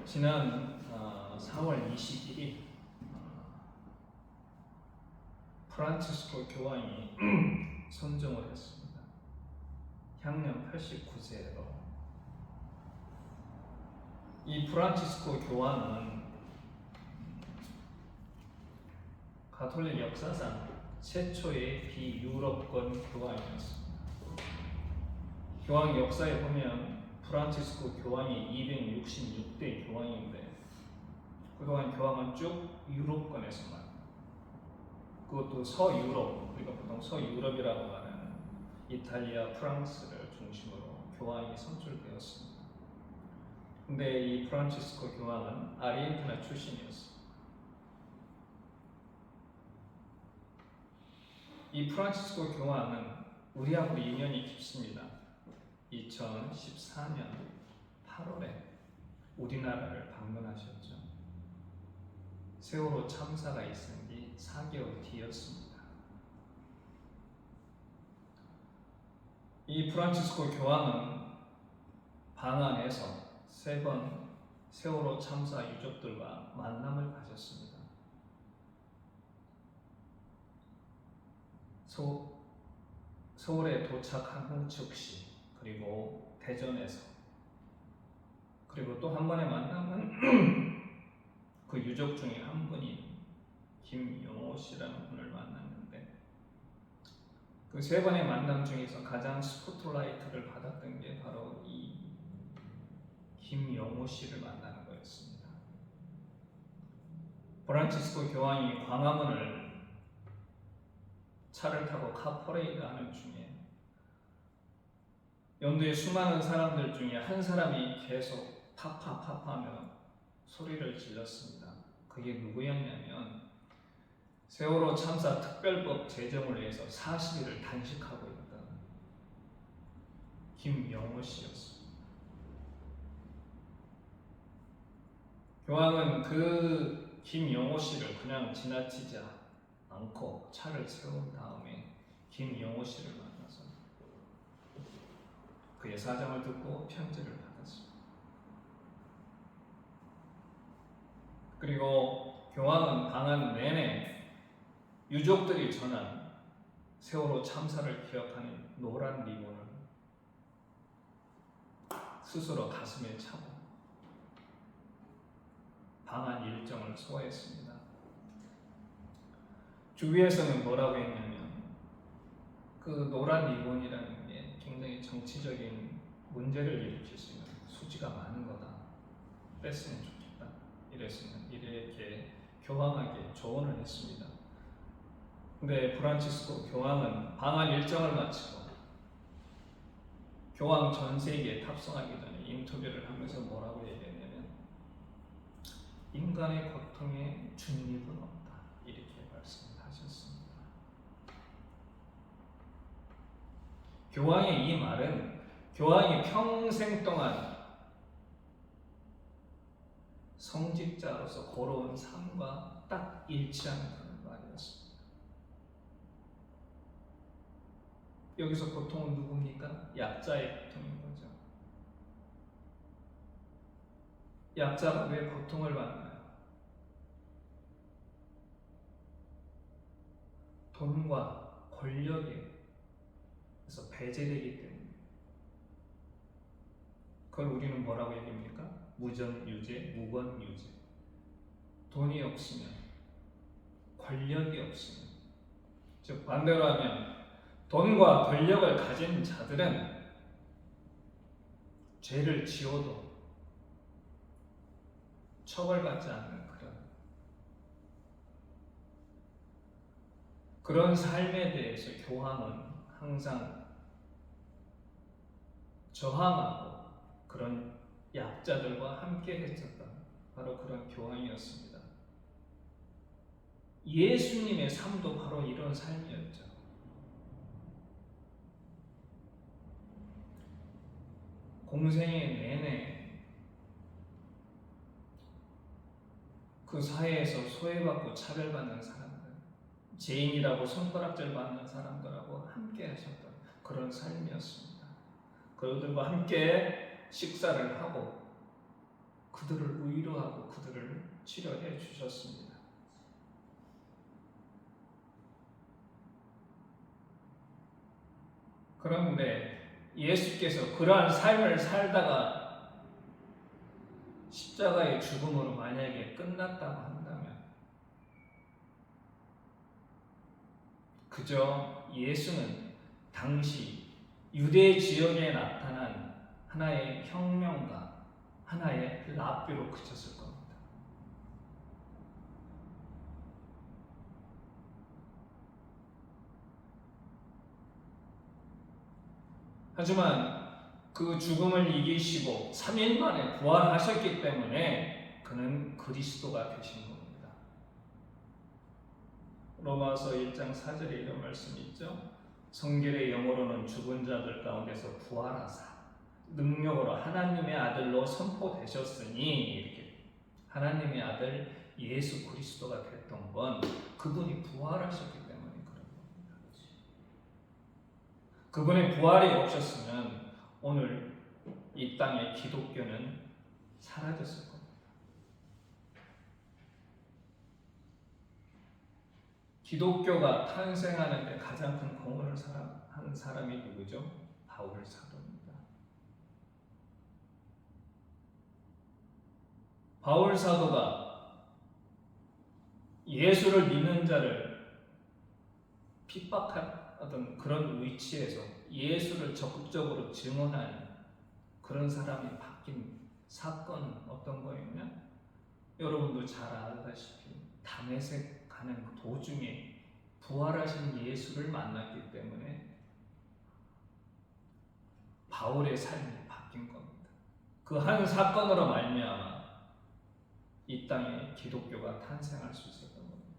지난 4월 21일 프란치스코 교황이 선정을 했습니다. 향년 89세로. 이 프란치스코 교황은 가톨릭 역사상 최초의 비유럽권 교황이었습니다. 교황 역사에 보면 프란치스코 교황이 266대 교황인데 그동안 교황은 쭉 유럽권에서만, 그것도 서유럽, 우리가 보통 서유럽이라고 하는 이탈리아, 프랑스를 중심으로 교황이 선출되었습니다. 근데 이 프란치스코 교황은 아르헨티나 출신이었습니다. 이 프란치스코 교황은 우리하고 인연이 깊습니다. 2014년 8월에 우리나라를 방문하셨죠. 세월호 참사가 있은 지 4개월 뒤였습니다. 이 프란치스코 교황은 방한에서 3번 세월호 참사 유족들과 만남을 가졌습니다. 서울에 도착한 후 즉시, 그리고 대전에서, 그리고 또 한 번의 만남은 그 유족 중에 한 분인 김용호 씨라는 분을 만났는데, 그 3번의 만남 중에서 가장 스포트라이트를 받았던 게 바로 이 김용호 씨를 만나는 거였습니다. 프란치스코 교황이 광화문을 차를 타고 카퍼레이드 하는 중에 연두에 수많은 사람들 중에 한 사람이 계속 파파파파하며 소리를 질렀습니다. 그게 누구였냐면 세월호 참사 특별법 제정을 위해서 40일을 단식하고 있던 김용호 씨였습니다. 교황은 그 김용호 씨를 그냥 지나치지 않고 차를 세운 다음에 김용호 씨를 만나서 그의 사정을 듣고 편지를 받았습니다. 그리고 교황은 방한 내내 유족들이 전한 세월호 참사를 기억하는 노란 리본을 스스로 가슴에 차고 방한 일정을 소화했습니다. 주위에서는 뭐라고 했냐면 그 노란 리본이라는 게 굉장히 정치적인 문제를 일으킬 수 있는 수지가 많은 거다. 뺐으면 좋겠다. 이렇게 교황에게 조언을 했습니다. 근데 프란치스코 교황은 방한 일정을 마치고 교황 전세기에 탑승하기 전에 인터뷰를 하면서 뭐라고 얘기했냐면 인간의 고통에 중립은 없다. 이렇게 말씀하셨습니다. 교황의 이 말은 교황이 평생 동안 성직자로서 걸어온 삶과 딱 일치하는 그런 말이었습니다. 여기서 고통은 누굽니까? 약자의 고통인 거죠. 약자가 왜 고통을 받나요? 돈과 권력에 그래서 배제되기 때문에. 그걸 우리는 뭐라고 얘기합니까? 무전유죄, 무권유죄. 돈이 없으면, 권력이 없으면, 즉 반대로 하면 돈과 권력을 가진 자들은 죄를 지어도 처벌받지 않는 그런 삶에 대해서 교황은 항상 저항하고 그런 약자들과 함께 했었던 바로 그런 교황이었습니다. 예수님의 삶도 바로 이런 삶이었죠. 공생의 내내 그 사회에서 소외받고 차별받는 사람들, 죄인이라고 손가락질 받는 사람들하고 함께 하셨던 그런 삶이었습니다. 그들과 함께 식사를 하고 그들을 위로하고 그들을 치료해 주셨습니다. 그런데 예수께서 그러한 삶을 살다가 십자가의 죽음으로 만약에 끝났다고 한다면 그저 예수는 당시 유대 지역에 나타난 하나의 혁명가, 하나의 랍비로 그쳤을 겁니다. 하지만 그 죽음을 이기시고 3일 만에 부활하셨기 때문에 그는 그리스도가 되신 겁니다. 로마서 1장 4절에 이런 말씀이 있죠. 성결의 영으로는 죽은 자들 가운데서 부활하사 능력으로 하나님의 아들로 선포되셨으니, 이렇게 하나님의 아들 예수 그리스도가 됐던 건 그분이 부활하셨기 때문에 그런 겁니다. 그분의 부활이 없었으면 오늘 이 땅의 기독교는 사라졌을 겁니다. 기독교가 탄생하는 데 가장 큰 공헌을 한 사람이 누구죠? 바울 사도입니다. 바울 사도가 예수를 믿는 자를 핍박하던 그런 위치에서 예수를 적극적으로 증언하는 그런 사람이 바뀐 사건은 어떤 거였냐? 여러분도 잘 알다시피 다메섹 가는 도중에 부활하신 예수를 만났기 때문에 바울의 삶이 바뀐 겁니다. 그 한 사건으로 말미암아 이 땅에 기독교가 탄생할 수 있었던 겁니다.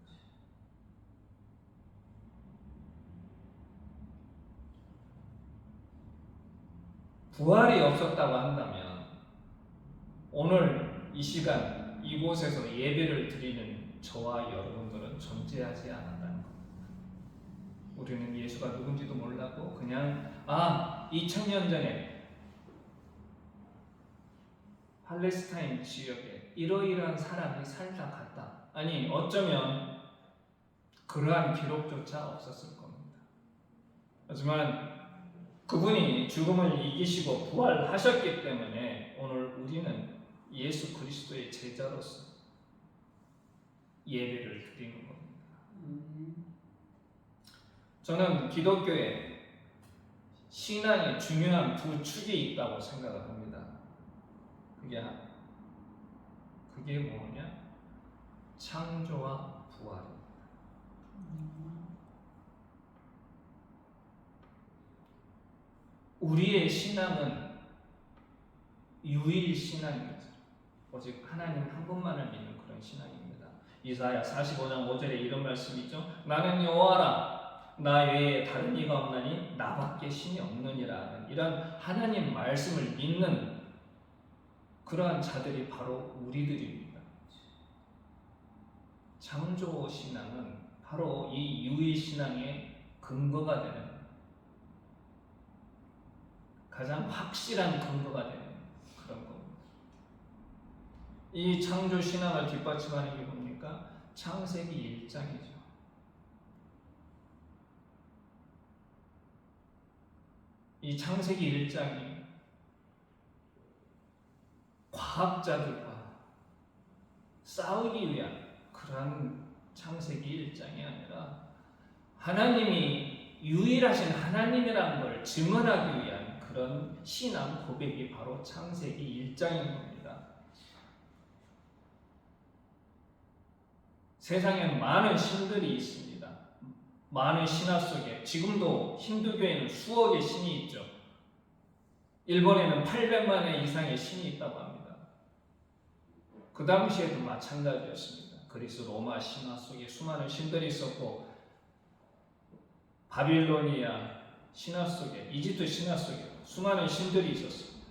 부활이 없었다고 한다면 오늘 이 시간 이곳에서 예배를 드리는 저와 여러분들은 존재하지 않았다는 겁니다. 우리는 예수가 누군지도 몰랐고 그냥 2000년 전에 팔레스타인 지역에 이러이러한 사람이 살다 갔다. 아니 어쩌면 그러한 기록조차 없었을 겁니다. 하지만 그분이 죽음을 이기시고 부활하셨기 때문에 오늘 우리는 예수 그리스도의 제자로서 예배를 드리는 겁니다. 저는 기독교에 신앙에 중요한 두 축이 있다고 생각을 합니다. 그게 뭐냐? 창조와 부활입니다. 우리의 신앙은 유일 신앙입니다. 오직 하나님 한 분만을 믿는 그런 신앙입니다. 이사야 45장 5절에 이런 말씀이 있죠. 나는 여호와라 나 외에 다른 이가 없나니 나밖에 신이 없느니라. 이런 하나님 말씀을 믿는 그러한 자들이 바로 우리들입니다. 창조 신앙은 바로 이 유일 신앙의 근거가 되는 가장 확실한 근거가 되는 그런 겁니다. 이 창조 신앙을 뒷받침하는 게 뭡니까? 창세기 1장이죠. 이 창세기 1장이 과학자들과 싸우기 위한 그러한 창세기 1장이 아니라 하나님이 유일하신 하나님이라는 걸 증언하기 위한 그런 신앙 고백이 바로 창세기 1장인 겁니다. 세상에는 많은 신들이 있습니다. 많은 신화 속에 지금도 힌두교에는 수억의 신이 있죠. 일본에는 800만의 이상의 신이 있다고 합니다. 그 당시에도 마찬가지였습니다. 그리스 로마 신화 속에 수많은 신들이 있었고 바빌로니아 신화 속에 이집트 신화 속에 수많은 신들이 있었습니다.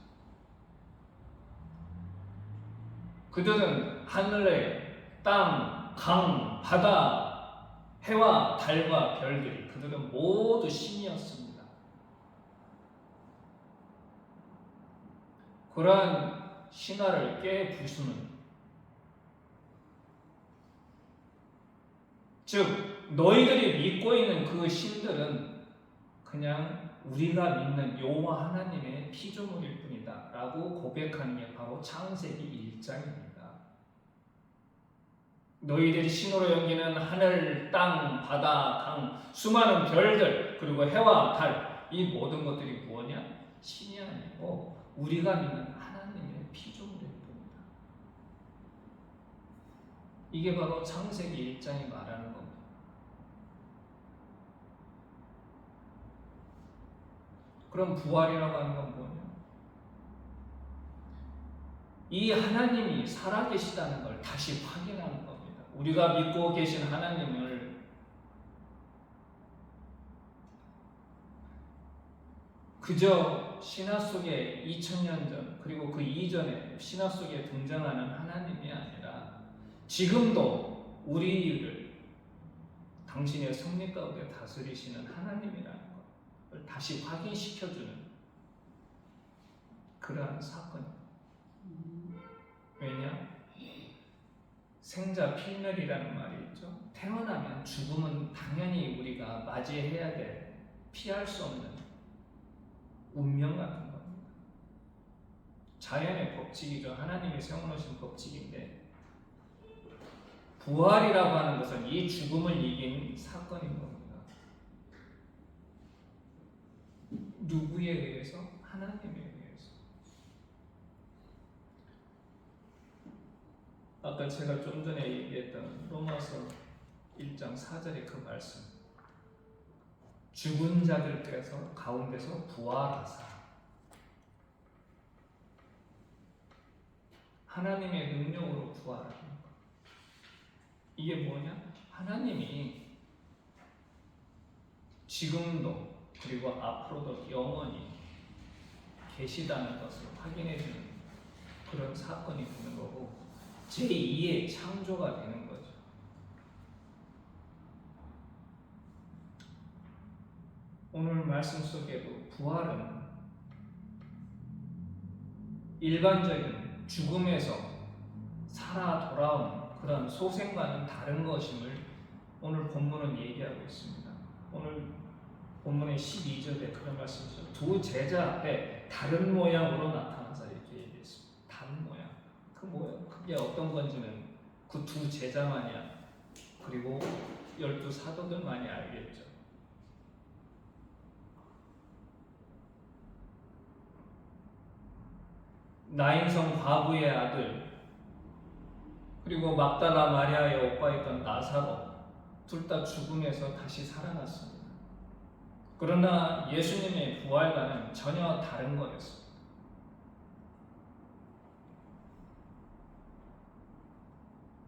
그들은 하늘에 땅, 강, 바다, 해와 달과 별들이 그들은 모두 신이었습니다. 그러한 신화를 깨부수는, 즉 너희들이 믿고 있는 그 신들은 그냥 우리가 믿는 여호와 하나님의 피조물일 뿐이다 라고 고백하는 게 바로 창세기 1장입니다. 너희들이 신으로 여기는 하늘, 땅, 바다, 강, 수많은 별들, 그리고 해와 달, 이 모든 것들이 뭐냐? 신이 아니고 우리가 믿는 하나님의 피조물일 뿐이다. 이게 바로 창세기 1장이 말하는 겁니다. 그럼 부활이라고 하는 건 뭐냐? 이 하나님이 살아계시다는 걸 다시 확인하는 겁니다. 우리가 믿고 계신 하나님을 그저 신화 속에 2000년 전 그리고 그 이전에 신화 속에 등장하는 하나님이 아니라 지금도 우리를 당신의 성리 가운데 다스리시는 하나님이라는 걸 다시 확인시켜주는 그러한 사건입니다. 왜냐? 생자 필멸이라는 말이 있죠. 태어나면 죽음은 당연히 우리가 맞이해야 될, 피할 수 없는 운명 같은 겁니다. 자연의 법칙이죠. 하나님이 세워놓으신 법칙인데 부활이라고 하는 것은 이 죽음을 이긴 사건인 겁니다. 누구에 의해서? 하나님에 의해서. 아까 제가 좀 전에 얘기했던 로마서 1장 4절의 그 말씀, 죽은 자들께서 가운데서 부활하사 하나님의 능력으로 부활하는 것. 이게 뭐냐? 하나님이 지금도 그리고 앞으로도 영원히 계시다는 것을 확인해주는 그런 사건이 되는 거고 제2의 창조가 되는 거죠. 오늘 말씀 속에도 부활은 일반적인 죽음에서 살아 돌아온 그런 소생과는 다른 것임을 오늘 본문은 얘기하고 있습니다. 오늘 본문의 12절에 그런 말씀이죠. 두 제자 앞에 다른 모양으로 나타나서 이렇게 얘기했습니다. 다른 모양. 그 모양, 그게 어떤 건지는 그 두 제자만이야. 그리고 12 사도들만이 알겠죠. 나인성 과부의 아들, 그리고 막달라 마리아의 오빠였던 나사로, 둘 다 죽음에서 다시 살아났습니다. 그러나 예수님의 부활과는 전혀 다른 거였습니다.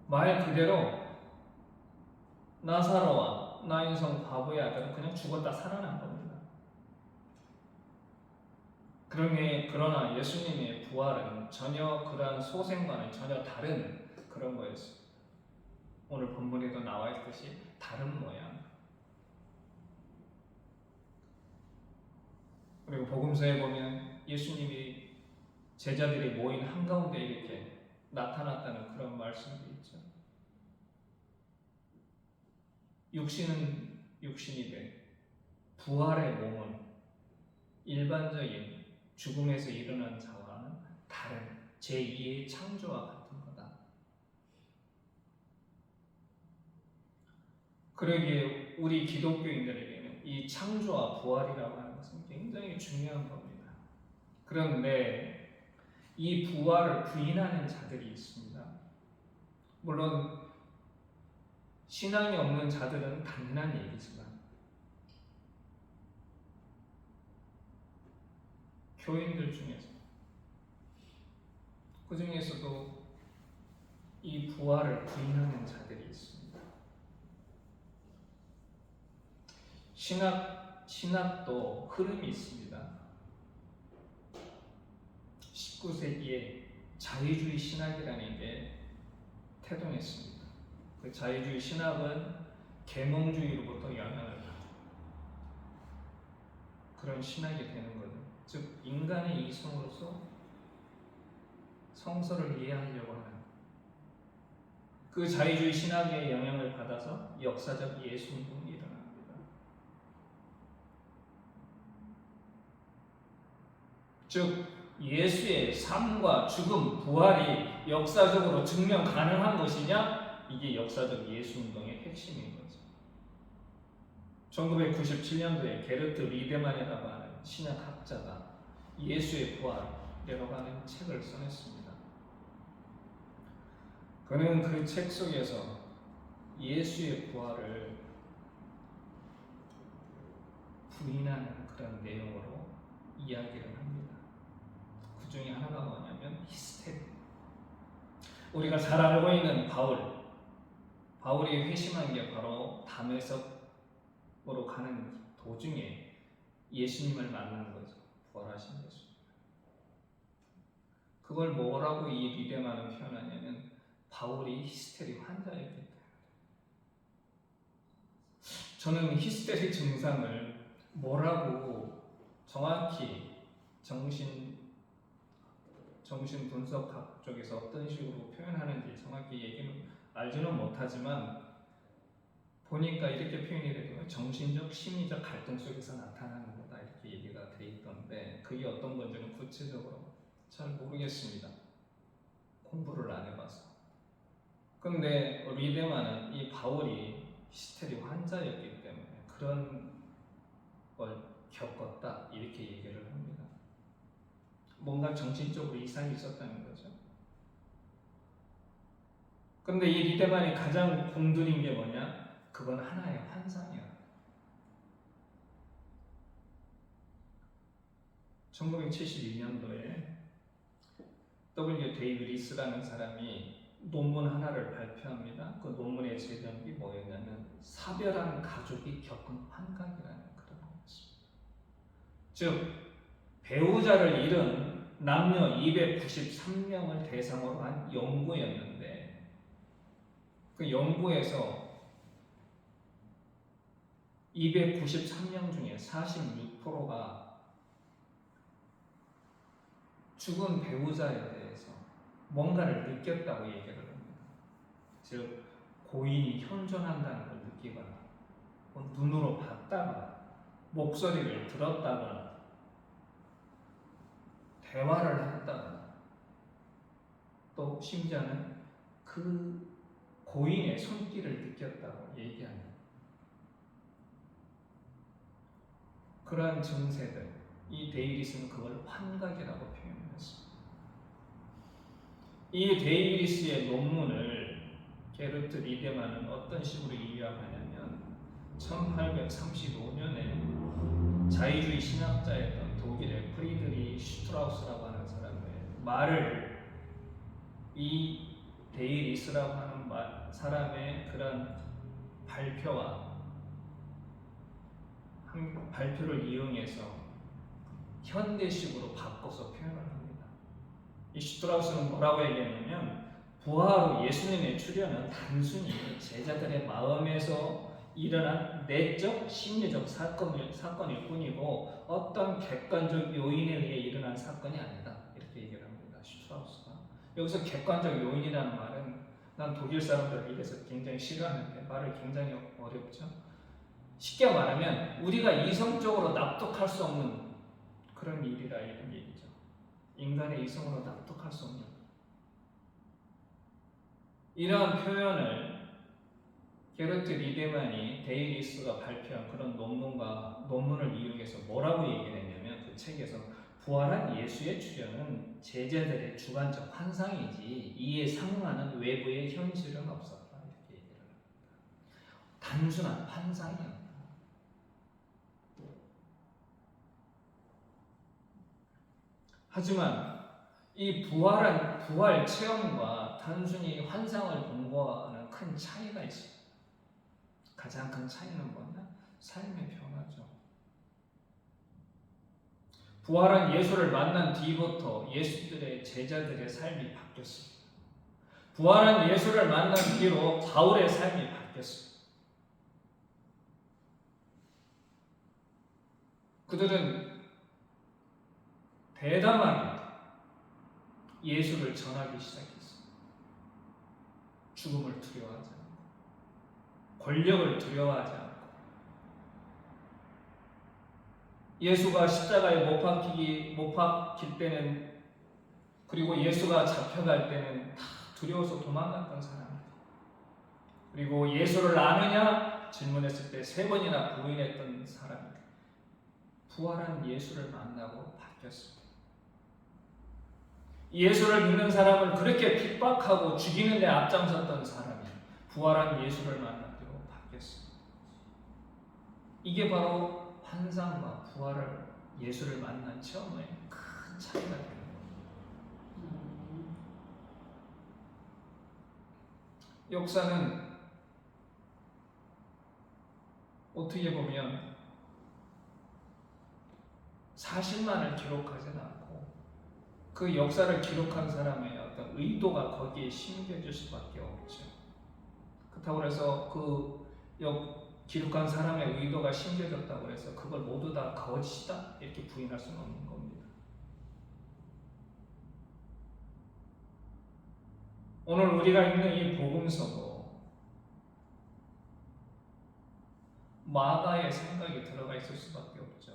말 그대로 나사로와 나인성 과부의 아들은 그냥 죽었다 살아난 겁니다. 그러나 예수님의 부활은 전혀 그러한 소생과는 전혀 다른 그런 거였습니다. 오늘 본문에도 나와 있듯이 다른 모양. 그리고 복음서에 보면 예수님이 제자들이 모인 한가운데 이렇게 나타났다는 그런 말씀도 있죠. 육신은 육신이 돼 부활의 몸은 일반적인 죽음에서 일어난 자와는 다른 제2의 창조와 같은 거다. 그러기에 우리 기독교인들에게는 이 창조와 부활이라고 하는 것은 굉장히 중요한 겁니다. 그런데 이 부활을 부인하는 자들이 있습니다. 물론 신앙이 없는 자들은 당연한 얘기지만 교인들 중에서 그 중에서도 이 부활을 부인하는 자들이 있습니다. 신학도 흐름이 있습니다. 19세기에 자유주의 신학이라는 게 태동했습니다. 그 자유주의 신학은 계몽주의로부터 영향을 받은 그런 신학이 되는 거죠. 즉 인간의 이성으로서 성서를 이해하려고 하는 그 자유주의 신학의 영향을 받아서 역사적 예수 운동이 일어납니다. 즉 예수의 삶과 죽음, 부활이 역사적으로 증명 가능한 것이냐? 이게 역사적 예수 운동의 핵심인 거죠. 1997년도에 게르트 리데만이라고 하는 신약학자가 예수의 부활이라고 하는 책을 써냈습니다. 그는 그 책 속에서 예수의 부활을 부인하는 그런 내용으로 이야기를 합니다. 그 중에 하나가 뭐냐면 히스테리. 우리가 잘 알고 있는 바울이 회심한 게 바로 다메섹으로 가는 도중에 예수님을 만난 거죠. 부활하신 예수. 그걸 뭐라고 이 리데만은 표현하냐면 바울이 히스테리 환자였기 때문에. 저는 히스테리 증상을 뭐라고 정확히 정신 분석학 쪽에서 어떤 식으로 표현하는지 정확히 얘기는 알지는 못하지만 보니까 이렇게 표현이 되고요. 정신적, 심리적 갈등 속에서 나타나는 거다 이렇게 얘기가 돼 있던데 그게 어떤 건지는 구체적으로 잘 모르겠습니다. 공부를 안 해봐서. 근데 리데만은 이 바울이 히스테리 환자였기 때문에 그런 걸 겪었다 이렇게 얘기를 합니다. 뭔가 정신적으로 이상이 있었다는 거죠. 근데 이 리데만이 가장 공들인 게 뭐냐? 그건 하나의 환상이야. 1972년도에 W. 데이비드 리스라는 사람이 논문 하나를 발표합니다. 그 논문의 제목이 뭐였냐면 사별한 가족이 겪은 환각이라는 그런 거였습니다. 즉 배우자를 잃은 남녀 293명을 대상으로 한 연구였는데 그 연구에서 293명 중에 46%가 죽은 배우자에 대해서 뭔가를 느꼈다고 얘기를 합니다. 즉 고인이 현존한다는 걸 느끼거나 눈으로 봤다거나 목소리를 들었다거나 대화를 했다거나 또 심지어는 그 고인의 손길을 느꼈다고 얘기합니다. 그러한 증세들, 이 데이비스는 그걸 환각이라고 표현했습니다. 이 데이비스의 논문을 게르트 리데만은 어떤 식으로 이해하냐면 1835년에 자유주의 신학자였던 독일의 프리드리 슈트라우스라고 하는 사람의 말을 이 데이비스라고 하는 사람의 그런 발표를 이용해서 현대식으로 바꿔서 표현을 합니다. 이 슈트라우스는 뭐라고 얘기했냐면 부활 후 예수님의 출현은 단순히 제자들의 마음에서 일어난 내적 심리적 사건일 뿐이고 어떤 객관적 요인에 의해 일어난 사건이 아니다 이렇게 얘기를 합니다. 슈트라우스가 여기서 객관적 요인이라는 말은 난 독일 사람들을 이래서 굉장히 싫어하는데 말을 굉장히 어렵죠. 쉽게 말하면 우리가 이성적으로 납득할 수 없는 그런 일이라 이런 얘기죠. 인간의 이성으로 납득할 수 없는 이러한 표현을 게르트 리데만이 데이비스가 발표한 그런 논문을 이용해서 뭐라고 얘기를 했냐면 그 책에서 부활한 예수의 출현은 제자들의 주관적 환상이지 이에 상응하는 외부의 현실은 없었다 이렇게 얘기를 합니다. 단순한 환상이었다. 하지만 이 부활 체험과 단순히 환상을 본 거와는 큰 차이가 있습니다. 가장 큰 차이는 뭐냐? 삶의 변화죠. 부활한 예수를 만난 뒤부터 예수들의 제자들의 삶이 바뀌었습니다. 부활한 예수를 만난 뒤로 바울의 삶이 바뀌었습니다. 그들은 대담하게 예수를 전하기 시작했습니다. 죽음을 두려워하지 않고, 권력을 두려워하지 않고, 예수가 십자가에 못 박힐 때는, 그리고 예수가 잡혀갈 때는 다 두려워서 도망갔던 사람입니다. 그리고 예수를 아느냐 질문했을 때 3번이나 부인했던 사람입니다. 부활한 예수를 만나고 바뀌었습니다. 예수를 믿는 사람을 그렇게 핍박하고 죽이는 데 앞장섰던 사람이 부활한 예수를 만나고 바뀌었습니다. 이게 바로 환상과 부활을 예수를 만난 처음에 큰 차이가 되는 거예요. 역사는 어떻게 보면 사실만을 기록하지는 않고 그 역사를 기록한 사람의 어떤 의도가 거기에 심겨질 수밖에 없죠. 그렇다고 해서 그 기록한 사람의 의도가 심겨졌다고 해서 그걸 모두 다 거짓이다 이렇게 부인할 수는 없는 겁니다. 오늘 우리가 읽는 이 복음서도 마가의 생각이 들어가 있을 수밖에 없죠.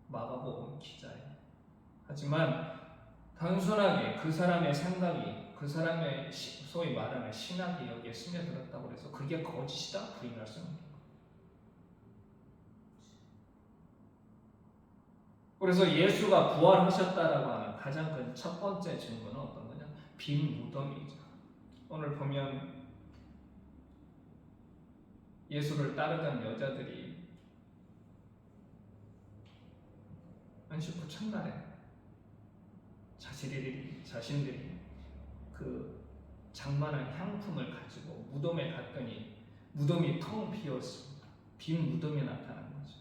마가복음 기자에. 하지만 단순하게 그 사람의 생각이, 그 사람의 소위 말하는 신학이 여기에 스며들었다고 해서 그게 거짓이다 부인할 수는 없는 거예요. 그래서 예수가 부활하셨다라고 하는 가장 큰 첫 번째 증거는 어떤 거냐? 빈 무덤이죠. 오늘 보면 예수를 따르던 여자들이 안식 후 첫날에 자신들이 그 장만한 향품을 가지고 무덤에 갔더니 무덤이 텅 비었습니다. 빈 무덤이 나타난 거죠.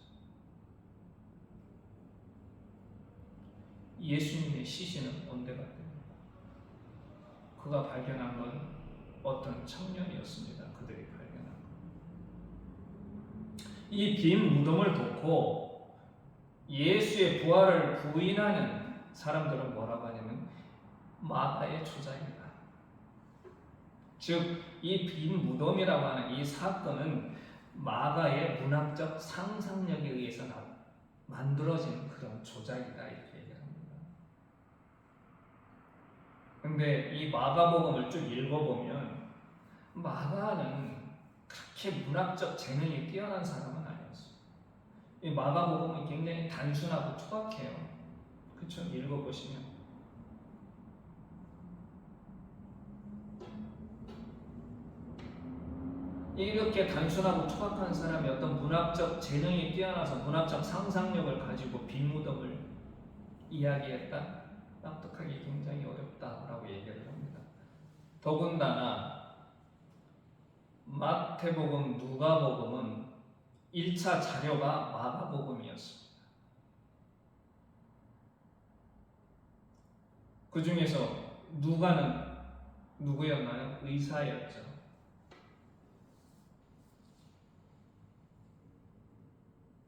예수님의 시신은 언제 갔대요? 그가 발견한 건 어떤 청년이었습니다. 그들이 발견한 건. 이 빈 무덤을 덮고 예수의 부활을 부인하는 사람들은 뭐라고 하냐면 마가의 조작이다. 즉, 이 빈 무덤이라고 하는 이 사건은 마가의 문학적 상상력에 의해서 만들어진 그런 조작이다 이렇게 얘기합니다. 근데 이 마가복음을 쭉 읽어보면 마가는 그렇게 문학적 재능이 뛰어난 사람은 아니었어요. 이 마가복음은 굉장히 단순하고 투박해요. 그렇죠? 읽어보시면 이렇게 단순하고 투박한 사람이 어떤 문학적 재능이 뛰어나서 문학적 상상력을 가지고 빈 무덤을 이야기했다? 납득하기 굉장히 어렵다라고 얘기를 합니다. 더군다나 마태복음, 누가복음은 1차 자료가 마가복음이었습니다. 그 중에서 누가는 누구였나요? 의사였죠.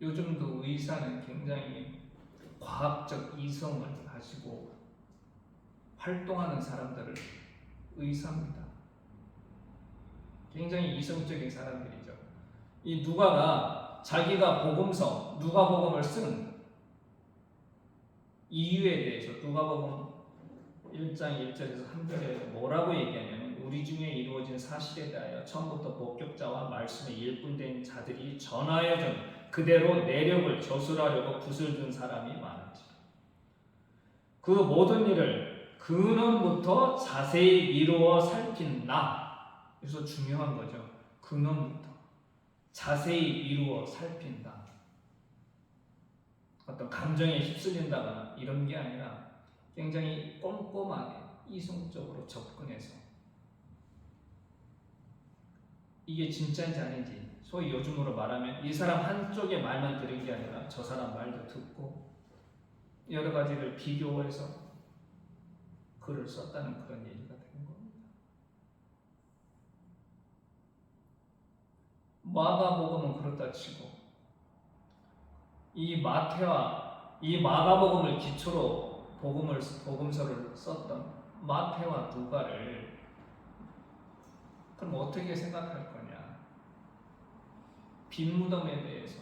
요즘도 의사는 굉장히 과학적 이성을 가지고 활동하는 사람들을 의사입니다. 굉장히 이성적인 사람들이죠. 이 누가가 자기가 누가복음을 쓴 이유에 대해서 누가복음 1장 1절에서 3절에 뭐라고 얘기하냐면 우리 중에 이루어진 사실에 대하여 처음부터 목격자와 말씀에 일꾼된 자들이 전하여 준 그대로 내력을 저술하려고 붓을 든 사람이 많았지. 그 모든 일을 근원부터 자세히 이루어 살핀 나. 그래서 중요한 거죠. 근원부터 자세히 이루어 살핀다. 어떤 감정에 휩쓸린다거나 이런 게 아니라 굉장히 꼼꼼하게 이성적으로 접근해서 이게 진짜인지 아닌지, 소위 요즘으로 말하면 이 사람 한쪽의 말만 들은 게 아니라 저 사람 말도 듣고 여러 가지를 비교해서 글을 썼다는 그런 얘기가 되는 겁니다. 마가복음은 그렇다 치고 이 마태와 이 마가복음을 기초로 복음서를 썼던 마태와 누가를 그럼 어떻게 생각할 거냐? 빈 무덤에 대해서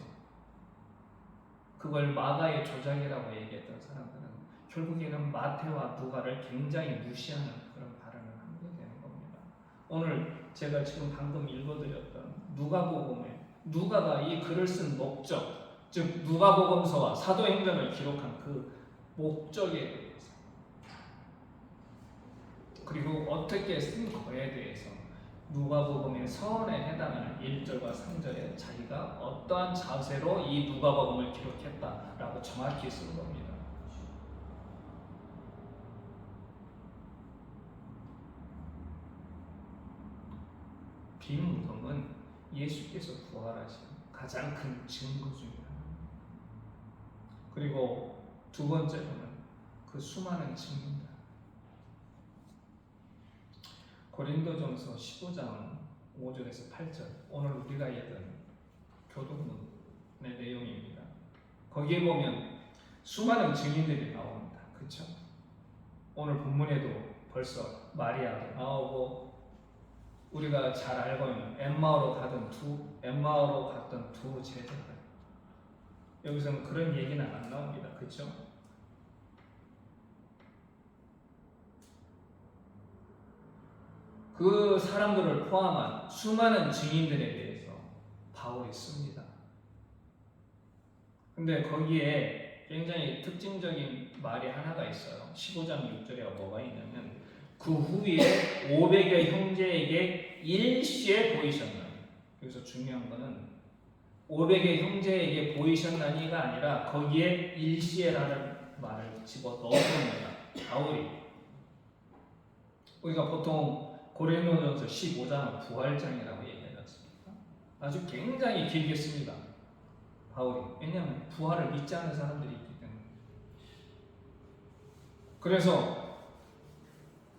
그걸 마가의 조작이라고 얘기했던 사람들은 결국에는 마태와 누가를 굉장히 무시하는 그런 발언을 하게 되는 겁니다. 오늘 제가 지금 방금 읽어드렸던 누가복음에 누가가 이 글을 쓴 목적, 즉 누가복음서와 사도행전을 기록한 그 목적에 대해서 그리고 어떻게 쓴 거에 대해서 누가복음의 서원에 해당하는 1절과 3절에 자기가 어떠한 자세로 이 누가복음을 기록했다라고 정확히 쓴 겁니다. 빈 무덤은 예수께서 부활하신 가장 큰 증거 중에 하나입니다. 그리고 두 번째로는 그 수많은 증인들. 고린도전서 15장 5절에서 8절, 오늘 우리가 읽은 교도문의 내용입니다. 거기에 보면 수많은 증인들이 나옵니다. 그렇죠? 오늘 본문에도 벌써 마리아도 나오고 우리가 잘 알고 있는 엠마오로 갔던 두 제자들, 여기서는 그런 얘기는 안 나옵니다. 그렇죠? 그 사람들을 포함한 수많은 증인들에 대해서 바울이 씁니다. 근데 거기에 굉장히 특징적인 말이 하나가 있어요. 15장 6절에 뭐가 있냐면 그 후에 500여 형제에게 일시에 보이셨나니, 여기서 중요한 거는 500의 형제에게 보이셨나니가 아니라 거기에 일시에라는 말을 집어넣었습니다. 바울이. 우리가 보통 고린도전서 15장은 부활장이라고 얘기하지 않습니까? 아주 굉장히 길게 씁니다. 바울이. 왜냐하면 부활을 믿지 않는 사람들이 있기 때문에. 그래서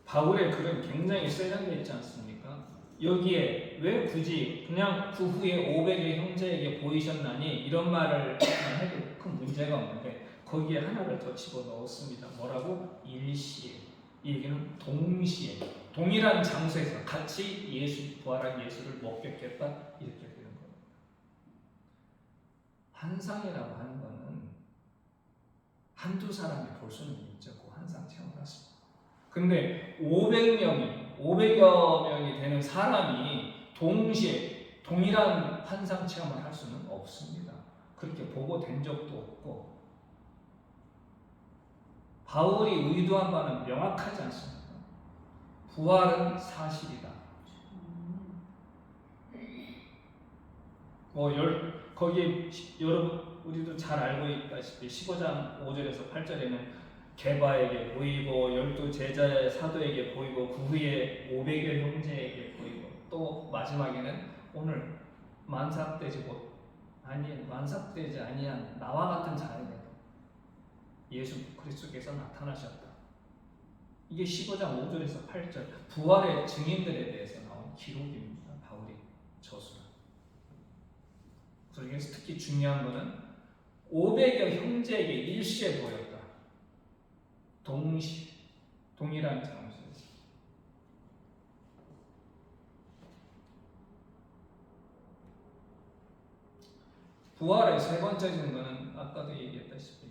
바울의 글은 굉장히 세련되어 있지 않습니까? 여기에 왜 굳이 그냥 그 후에 500의 형제에게 보이셨나니 이런 말을 해도 큰 문제가 없는데 거기에 하나를 더 집어넣었습니다. 뭐라고? 일시에. 이 얘기는 동시에, 동일한 장소에서 같이 부활한 예수를 목격했다, 이렇게 되는 겁니다. 환상이라고 하는 것은 한두 사람이 볼 수는 있죠. 그 환상 체험을 할 수. 근데 500여 명이 되는 사람이 동시에 동일한 환상 체험을 할 수는 없습니다. 그렇게 보고된 적도 없고, 바울이 의도한 바는 명확하지 않습니다. 부활은 사실이다. 거기에 여러분 우리도 잘 알고 있다시피 15장 5절에서 8절에는 게바에게 보이고 12제자의 사도에게 보이고 그 후에 500여 형제에게 보이고 또 마지막에는 오늘 만삭되지 아니한 나와 같은 자에게 예수 그리스도께서 나타나셨다. 이게 15장 5절에서 8절 부활의 증인들에 대해서 나온 기록입니다. 바울이 저술한. 그래서 특히 중요한 것은 500여 형제에게 일시에 보였다. 동일한 장소에서. 부활의 세 번째 증거는 아까도 얘기했다시피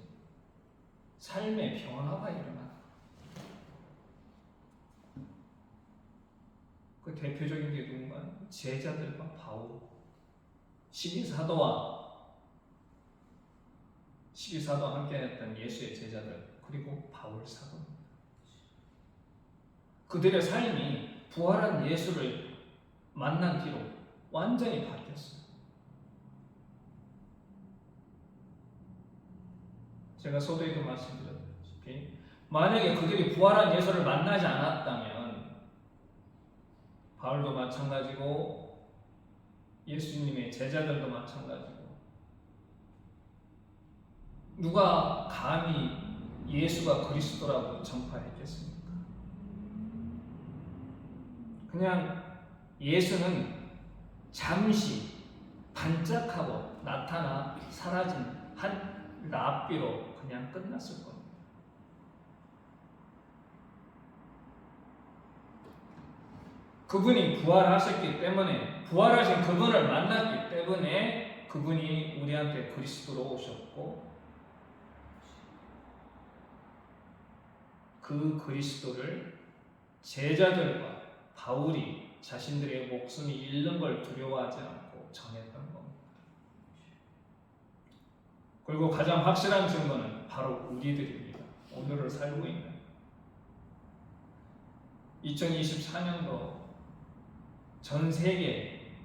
삶의 변화가 일어나. 그 대표적인 게 누군가? 제자들과 바울, 12사도와 함께했던 예수의 제자들, 그리고 바울 사도입니다. 그들의 삶이 부활한 예수를 만난 뒤로 완전히 바뀌었어요. 제가 서두에도 말씀드렸다시피 만약에 그들이 부활한 예수를 만나지 않았다면 바울도 마찬가지고 예수님의 제자들도 마찬가지고 누가 감히 예수가 그리스도라고 전파했겠습니까? 그냥 예수는 잠시 반짝하고 나타나 사라진 한 랍비로 그냥 끝났을 겁니다. 그분이 부활하셨기 때문에, 부활하신 그분을 만났기 때문에 그분이 우리한테 그리스도로 오셨고, 그 그리스도를 제자들과 바울이 자신들의 목숨이 잃는 걸 두려워하지 않고 전했던 겁니다. 그리고 가장 확실한 증거는 바로 우리들입니다. 오늘을 살고 있는 2024년도 전 세계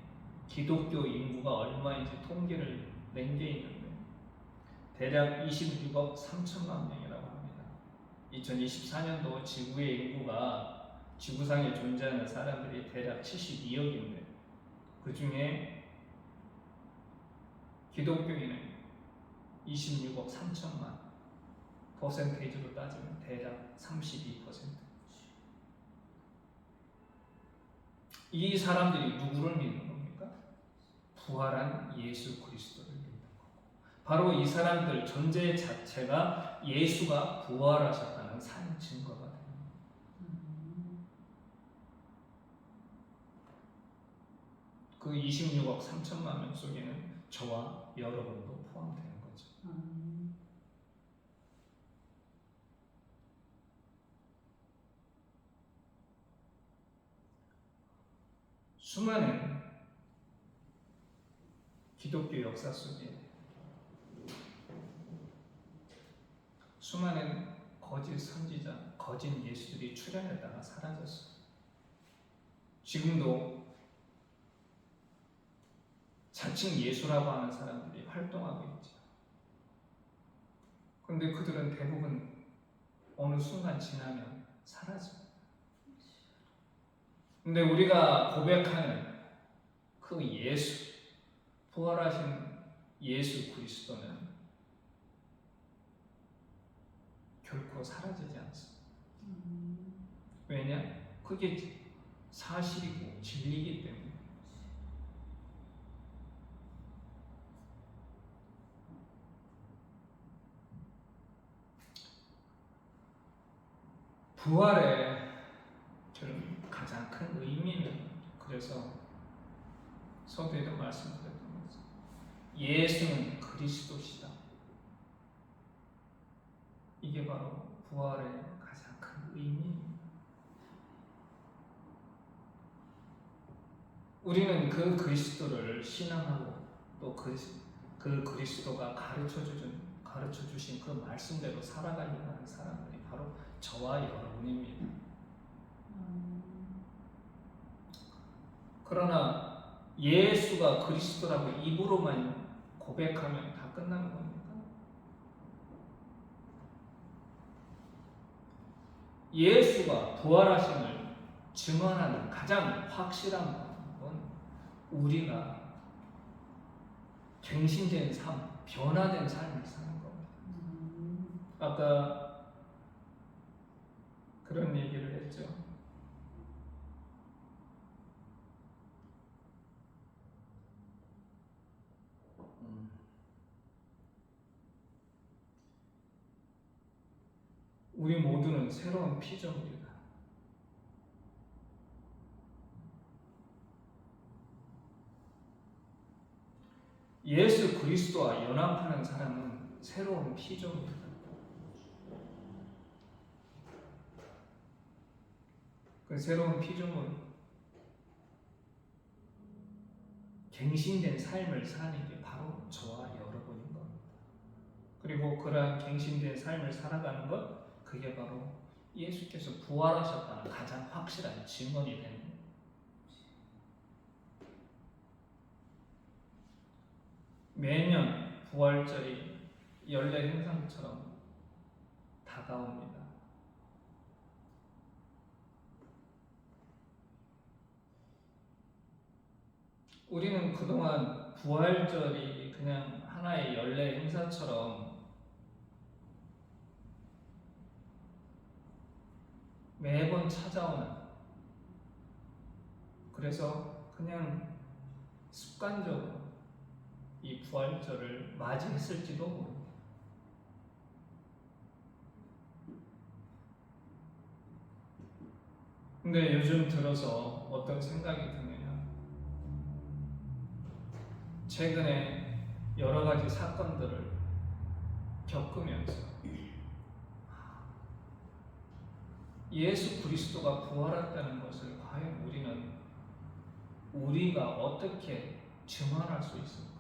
기독교 인구가 얼마인지 통계를 낸 게 있는데 대략 26억 3천만 명이라고 합니다. 2024년도 지구의 인구가, 지구상에 존재하는 사람들이 대략 72억인데 그 중에 기독교인은 26억 3천만, 퍼센테이지로 따지면 대략 32%. 이 사람들이 누구를 믿는 겁니까? 부활한 예수 그리스도를 믿는 거고, 바로 이 사람들 존재 자체가 예수가 부활하셨다는 산 증거가 됩니다. 그 26억 3천만 명 속에는 저와 여러분도 포함되는 거죠. 수많은 기독교 역사 속에 수많은 거짓 선지자, 거짓 예수들이 출현했다가 사라졌어요. 지금도 자칭 예수라고 하는 사람들이 활동하고 있죠. 그런데 그들은 대부분 어느 순간 지나면 사라져요. 근데 우리가 고백하는 그 예수, 부활하신 예수 그리스도는 결코 사라지지 않습니다. 왜냐? 그게 사실이고 진리이기 때문에. 부활의 저는 가장 큰 의미는, 그래서 서두에도 말씀드렸던 것은 예수는 그리스도시다. 이게 바로 부활의 가장 큰 의미입니다. 우리는 그 그리스도를 신앙하고 또 그 그리스도가 가르쳐 주신 그 말씀대로 살아가려고 하는 사람들이 바로 저와 여러분입니다. 그러나 예수가 그리스도라고 입으로만 고백하면 다 끝나는 겁니까? 예수가 부활하심을 증언하는 가장 확실한 건 우리가 갱신된 삶, 변화된 삶을 사는 겁니다. 아까 그런 얘기를 했죠. 우리 모두는 새로운 피조물이다. 예수 그리스도와 연합하는 사람은 새로운 피조물이다. 그 새로운 피조물, 갱신된 삶을 사는 게 바로 저와 여러분인 겁니다. 그리고 그러한 갱신된 삶을 살아가는 것, 그게 바로 예수께서 부활하셨다는 가장 확실한 증언이 되는 거예요. 매년 부활절이 연례 행사처럼 다가옵니다. 우리는 그동안 부활절이 그냥 하나의 연례 행사처럼 매번 찾아오는, 그래서 그냥 습관적으로 이 부활절을 맞이했을지도 모릅니다. 근데 요즘 들어서 어떤 생각이 드느냐? 최근에 여러 가지 사건들을 겪으면서 예수 그리스도가 부활했다는 것을 과연 우리가 어떻게 증언할 수 있을까?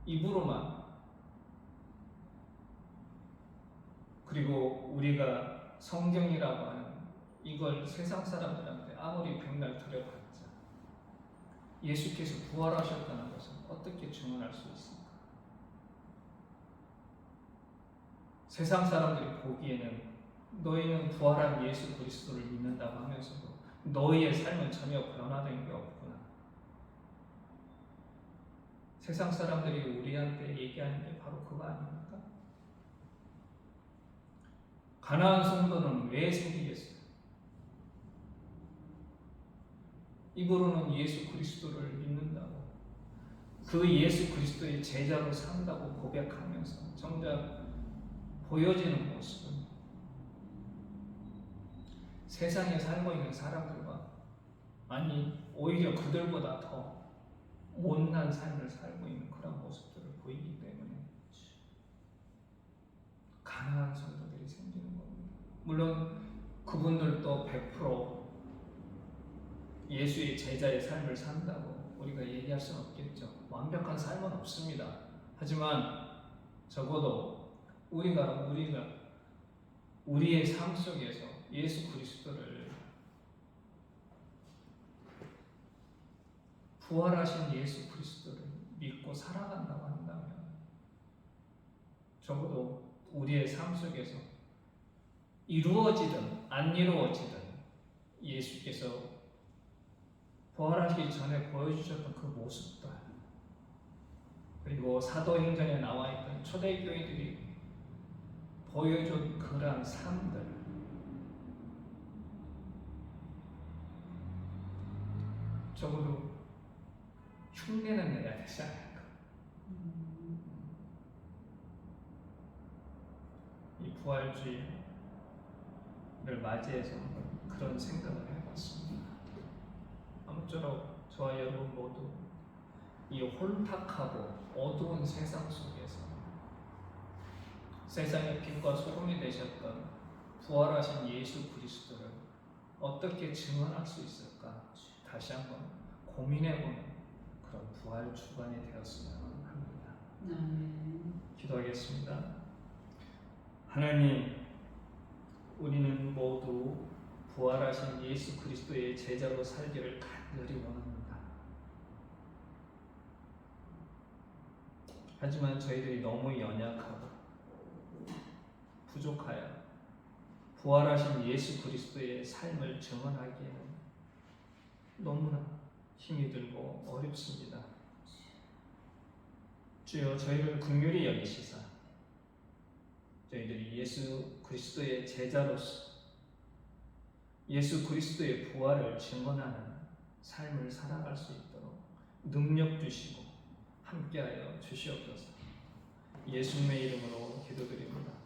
입으로만, 그리고 우리가 성경이라고 하는 이걸 세상 사람들한테 아무리 백날 들여봤자 예수께서 부활하셨다는 것을 어떻게 증언할 수 있습니까? 세상 사람들이 보기에는 너희는 부활한 예수 그리스도를 믿는다고 하면서도 너희의 삶은 전혀 변화된 게 없구나. 세상 사람들이 우리한테 얘기하는 게 바로 그거 아닙니까? 가나안 성도는 왜 생기겠어요? 입으로는 예수 그리스도를 믿는다고, 그 예수 그리스도의 제자로 산다고 고백하면서 정작 보여지는 모습은 세상에 살고 있는 사람들과, 아니 오히려 그들보다 더 못난 삶을 살고 있는 그런 모습들을 보이기 때문에 가난한 성도들이 생기는 겁니다. 물론 그분들도 100% 예수의 제자의 삶을 산다고 우리가 얘기할 수는 없겠죠. 완벽한 삶은 없습니다. 하지만 적어도 우리가 우리의 삶 속에서 예수 그리스도를, 부활하신 예수 그리스도를 믿고 살아간다고 한다면 적어도 우리의 삶 속에서 이루어지든 안 이루어지든 예수께서 부활하시기 전에 보여주셨던 그 모습들, 그리고 사도행전에 나와 있던 초대교회들이 보여준 그러한 삶들, 적어도 흉내는 내야 되지 않을까. 이 부활주의를 맞이해서 그런 생각을 해봤습니다. 아무쪼록 저와 여러분 모두 이 혼탁하고 어두운 세상 속에서 세상의 빛과 소금이 되셨던 부활하신 예수 그리스도를 어떻게 증언할 수 있을까 다시 한번 고민해보는 그런 부활 주간이 되었으면 합니다. 기도하겠습니다. 하나님, 우리는 모두 부활하신 예수 그리스도의 제자로 살기를 간절히 원합니다. 하지만 저희들이 너무 연약하고 부족하여 부활하신 예수 그리스도의 삶을 증언하기에는 너무나 힘이 들고 어렵습니다. 주여, 저희를 긍휼히 여기시사 저희들이 예수 그리스도의 제자로서 예수 그리스도의 부활을 증언하는 삶을 살아갈 수 있도록 능력 주시고 함께하여 주시옵소서. 예수님의 이름으로 기도드립니다.